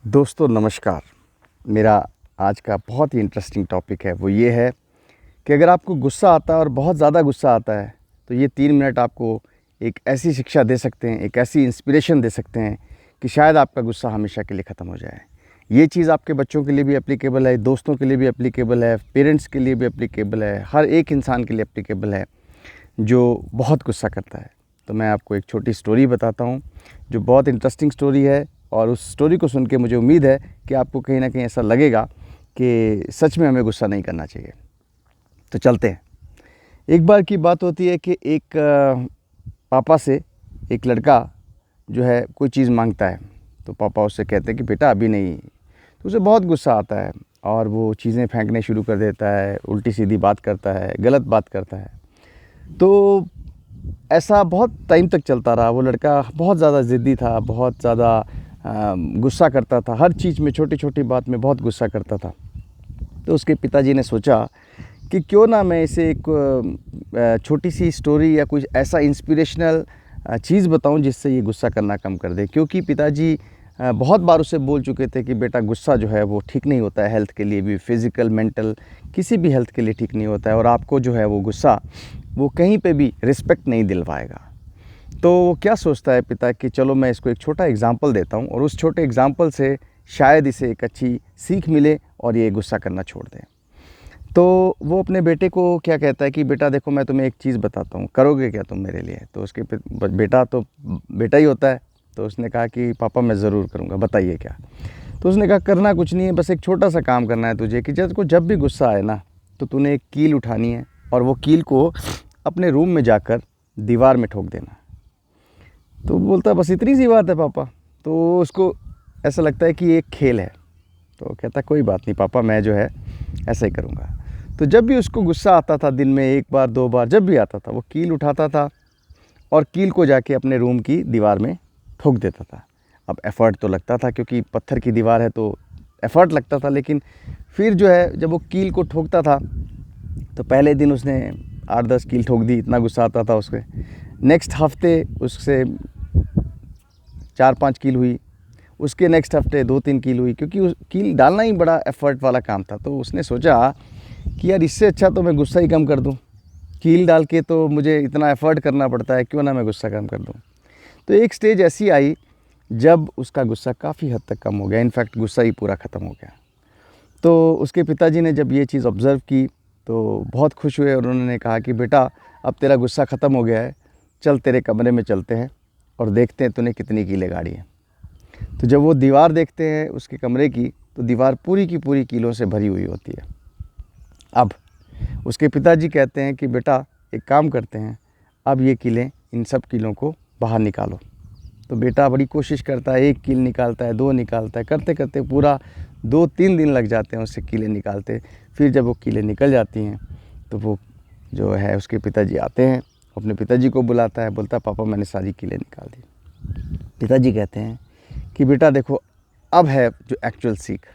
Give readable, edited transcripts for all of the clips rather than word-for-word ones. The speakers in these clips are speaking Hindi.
दोस्तों नमस्कार। मेरा आज का बहुत ही इंटरेस्टिंग टॉपिक है, वो ये है कि अगर आपको गुस्सा आता है और बहुत ज़्यादा गुस्सा आता है तो ये 3 मिनट आपको एक ऐसी शिक्षा दे सकते हैं, एक ऐसी इंस्पिरेशन दे सकते हैं कि शायद आपका गुस्सा हमेशा के लिए ख़त्म हो जाए। ये चीज़ आपके बच्चों के लिए भी एप्लीकेबल है, दोस्तों के लिए भी एप्लीकेबल है, पेरेंट्स के लिए भी एप्लीकेबल है, हर एक इंसान के लिए एप्लीकेबल है जो बहुत गुस्सा करता है। तो मैं आपको एक छोटी स्टोरी बताता हूँ जो बहुत इंटरेस्टिंग स्टोरी है, और उस स्टोरी को सुन के मुझे उम्मीद है कि आपको कहीं ना कहीं ऐसा लगेगा कि सच में हमें गुस्सा नहीं करना चाहिए। तो चलते हैं। एक बार की बात होती है कि एक पापा से एक लड़का जो है कोई चीज़ मांगता है, तो पापा उससे कहते हैं कि बेटा अभी नहीं। तो उसे बहुत गुस्सा आता है और वो चीज़ें फेंकने शुरू कर देता है, उल्टी सीधी बात करता है, गलत बात करता है। तो ऐसा बहुत टाइम तक चलता रहा। वो लड़का बहुत ज़्यादा ज़िद्दी था, बहुत ज़्यादा गुस्सा करता था, हर चीज़ में, छोटी छोटी बात में बहुत गुस्सा करता था। तो उसके पिताजी ने सोचा कि क्यों ना मैं इसे एक छोटी सी स्टोरी या कुछ ऐसा इंस्पिरेशनल चीज़ बताऊं जिससे ये गुस्सा करना कम कर दे। क्योंकि पिताजी बहुत बार उसे बोल चुके थे कि बेटा गुस्सा जो है वो ठीक नहीं होता है, हेल्थ के लिए भी, फिज़िकल मेंटल किसी भी हेल्थ के लिए ठीक नहीं होता है, और आपको जो है वो गुस्सा वो कहीं पे भी रिस्पेक्ट नहीं दिलवाएगा। तो वो क्या सोचता है पिता कि चलो मैं इसको एक छोटा एग्ज़ाम्पल देता हूँ और उस छोटे एग्ज़ाम्पल से शायद इसे एक अच्छी सीख मिले और ये गुस्सा करना छोड़ दें। तो वो अपने बेटे को क्या कहता है कि बेटा देखो मैं तुम्हें एक चीज़ बताता हूँ, करोगे क्या तुम मेरे लिए? तो उसके बेटा तो बेटा ही होता है। तो उसने कहा कि पापा मैं ज़रूर करूँगा, बताइए क्या। तो उसने कहा करना कुछ नहीं है, बस एक छोटा सा काम करना है तुझे कि जब भी गुस्सा आए ना तो तूने एक कील उठानी है और वो कील को अपने रूम में जाकर दीवार में ठोक देना। तो बोलता बस इतनी सी बात है पापा। तो उसको ऐसा लगता है कि ये एक खेल है। तो कहता कोई बात नहीं पापा, मैं जो है ऐसा ही करूँगा। तो जब भी उसको गुस्सा आता था, दिन में 1 बार 2 बार जब भी आता था, वो कील उठाता था और कील को जाके अपने रूम की दीवार में ठोक देता था। अब एफ़र्ट तो लगता था क्योंकि पत्थर की दीवार है तो एफ़र्ट लगता था, लेकिन फिर जो है जब वो कील को ठोकता था तो पहले दिन उसने 8-10 कील ठोक दी, इतना गुस्सा आता था उसके। नेक्स्ट हफ्ते उससे 4-5 कील हुई, उसके नेक्स्ट हफ्ते 2-3 कील हुई, क्योंकि उस कील डालना ही बड़ा एफ़र्ट वाला काम था। तो उसने सोचा कि यार इससे अच्छा तो मैं गुस्सा ही कम कर दूं, कील डाल के तो मुझे इतना एफ़र्ट करना पड़ता है, क्यों ना मैं गुस्सा कम कर दूं। तो एक स्टेज ऐसी आई जब उसका गुस्सा काफ़ी हद तक कम हो गया, इनफैक्ट गुस्सा ही पूरा ख़त्म हो गया। तो उसके पिताजी ने जब ये चीज़ ऑब्ज़र्व की तो बहुत खुश हुए और उन्होंने कहा कि बेटा अब तेरा गुस्सा ख़त्म हो गया है, चल तेरे कमरे में चलते हैं और देखते हैं तूने कितनी कीलें गाड़ी हैं। तो जब वो दीवार देखते हैं उसके कमरे की, तो दीवार पूरी की पूरी कीलों से भरी हुई होती है। अब उसके पिताजी कहते हैं कि बेटा एक काम करते हैं, अब ये कीलें, इन सब कीलों को बाहर निकालो। तो बेटा बड़ी कोशिश करता है, 1 कील निकालता है, 2 निकालता है, करते करते पूरा 2-3 दिन लग जाते हैं उससे कीलें निकालते। फिर जब वो कीलें निकल जाती हैं तो वो जो है उसके पिताजी आते हैं, अपने पिताजी को बुलाता है, बोलता है पापा मैंने सारी कीलें निकाल दी। पिताजी कहते हैं कि बेटा देखो अब है जो एक्चुअल सीख।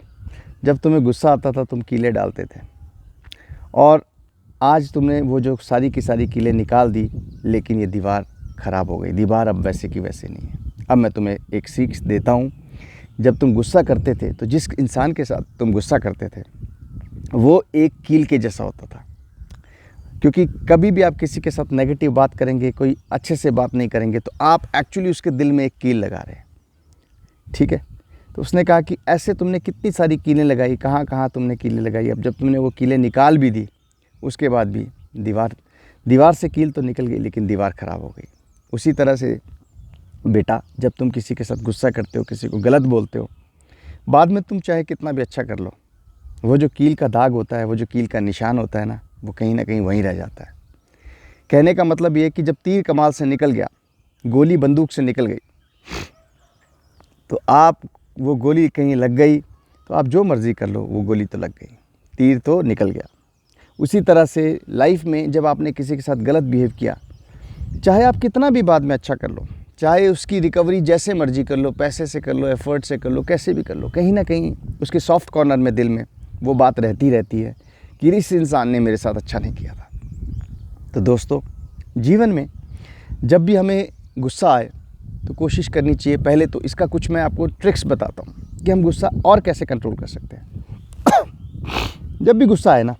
जब तुम्हें गुस्सा आता था तुम कीलें डालते थे, और आज तुमने वो जो सारी की सारी कीलें निकाल दी, लेकिन ये दीवार ख़राब हो गई। दीवार अब वैसे की वैसे नहीं है। अब मैं तुम्हें एक सीख देता हूँ। जब तुम गुस्सा करते थे तो जिस इंसान के साथ तुम गुस्सा करते थे वो एक कील के जैसा होता था। क्योंकि कभी भी आप किसी के साथ नेगेटिव बात करेंगे, कोई अच्छे से बात नहीं करेंगे, तो आप एक्चुअली उसके दिल में एक कील लगा रहे हैं। ठीक है। तो उसने कहा कि ऐसे तुमने कितनी सारी कीलें लगाई, कहाँ कहाँ तुमने कीलें लगाई। अब जब तुमने वो कीलें निकाल भी दी, उसके बाद भी दीवार से कील तो निकल गई, लेकिन दीवार ख़राब हो गई। उसी तरह से बेटा जब तुम किसी के साथ गुस्सा करते हो, किसी को गलत बोलते हो, बाद में तुम चाहे कितना भी अच्छा कर लो, वो जो कील का दाग होता है, वो जो कील का निशान होता है ना, वो कहीं ना कहीं वहीं रह जाता है। कहने का मतलब ये है कि जब तीर कमाल से निकल गया, गोली बंदूक से निकल गई, तो आप वो गोली कहीं लग गई तो आप जो मर्ज़ी कर लो, वो गोली तो लग गई, तीर तो निकल गया। उसी तरह से लाइफ में जब आपने किसी के साथ गलत बिहेव किया, चाहे आप कितना भी बाद में अच्छा कर लो, चाहे उसकी रिकवरी जैसे मर्जी कर लो, पैसे से कर लो, एफ़र्ट से कर लो, कैसे भी कर लो, कहीं ना कहीं उसके सॉफ्ट कॉर्नर में, दिल में वो बात रहती है कि इस इंसान ने मेरे साथ अच्छा नहीं किया था। तो दोस्तों जीवन में जब भी हमें गुस्सा आए तो कोशिश करनी चाहिए, पहले तो इसका कुछ मैं आपको ट्रिक्स बताता हूँ। कि हम गुस्सा और कैसे कंट्रोल कर सकते हैं। जब भी गुस्सा आए ना,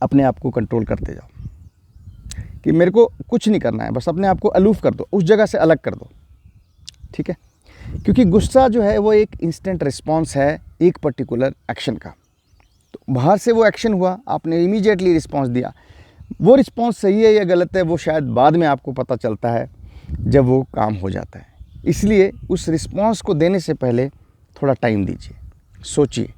अपने आप को कंट्रोल करते जाओ कि मेरे को कुछ नहीं करना है, बस अपने आप को अलूफ कर दो, उस जगह से अलग कर दो, ठीक है। क्योंकि गुस्सा जो है वो एक इंस्टेंट रिस्पॉन्स है एक पर्टिकुलर एक्शन का। तो बाहर से वो एक्शन हुआ, आपने इमीडिएटली रिस्पॉन्स दिया, वो रिस्पॉन्स सही है या गलत है वो शायद बाद में आपको पता चलता है जब वो काम हो जाता है। इसलिए उस रिस्पॉन्स को देने से पहले थोड़ा टाइम दीजिए, सोचिए,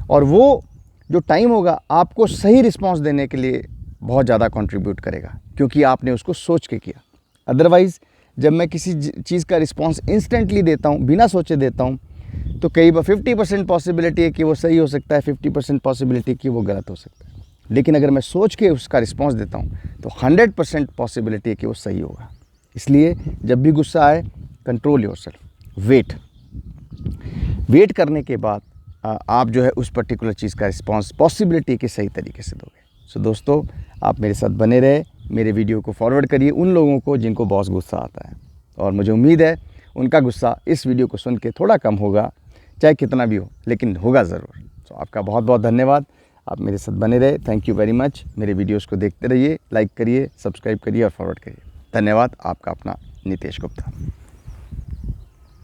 और वो जो टाइम होगा आपको सही रिस्पॉन्स देने के लिए बहुत ज़्यादा कंट्रीब्यूट करेगा, क्योंकि आपने उसको सोच के किया। अदरवाइज़ जब मैं किसी चीज़ का रिस्पॉन्स इंस्टेंटली देता हूँ, बिना सोचे देता हूँ, तो कई बार 50% पॉसिबिलिटी है कि वो सही हो सकता है, 50% पॉसिबिलिटी कि वो गलत हो सकता है। लेकिन अगर मैं सोच के उसका रिस्पॉन्स देता हूँ तो 100% पॉसिबिलिटी है कि वो सही होगा। इसलिए जब भी गुस्सा आए, कंट्रोल योरसेल्फ, वेट करने के बाद आप जो है उस पर्टिकुलर चीज़ का रिस्पॉन्स पॉसिबिलिटी के सही तरीके से दोगे। सो दोस्तों, आप मेरे साथ बने रहे, मेरे वीडियो को फॉरवर्ड करिए उन लोगों को जिनको बहुत गुस्सा आता है, और मुझे उम्मीद है उनका गुस्सा इस वीडियो को सुन के थोड़ा कम होगा, चाहे कितना भी हो, लेकिन होगा ज़रूर। तो आपका बहुत बहुत धन्यवाद, आप मेरे साथ बने रहे। Thank you very much. मेरे वीडियोस को देखते रहिए, लाइक करिए, सब्सक्राइब करिए और फॉरवर्ड करिए। धन्यवाद। आपका अपना नितेश गुप्ता।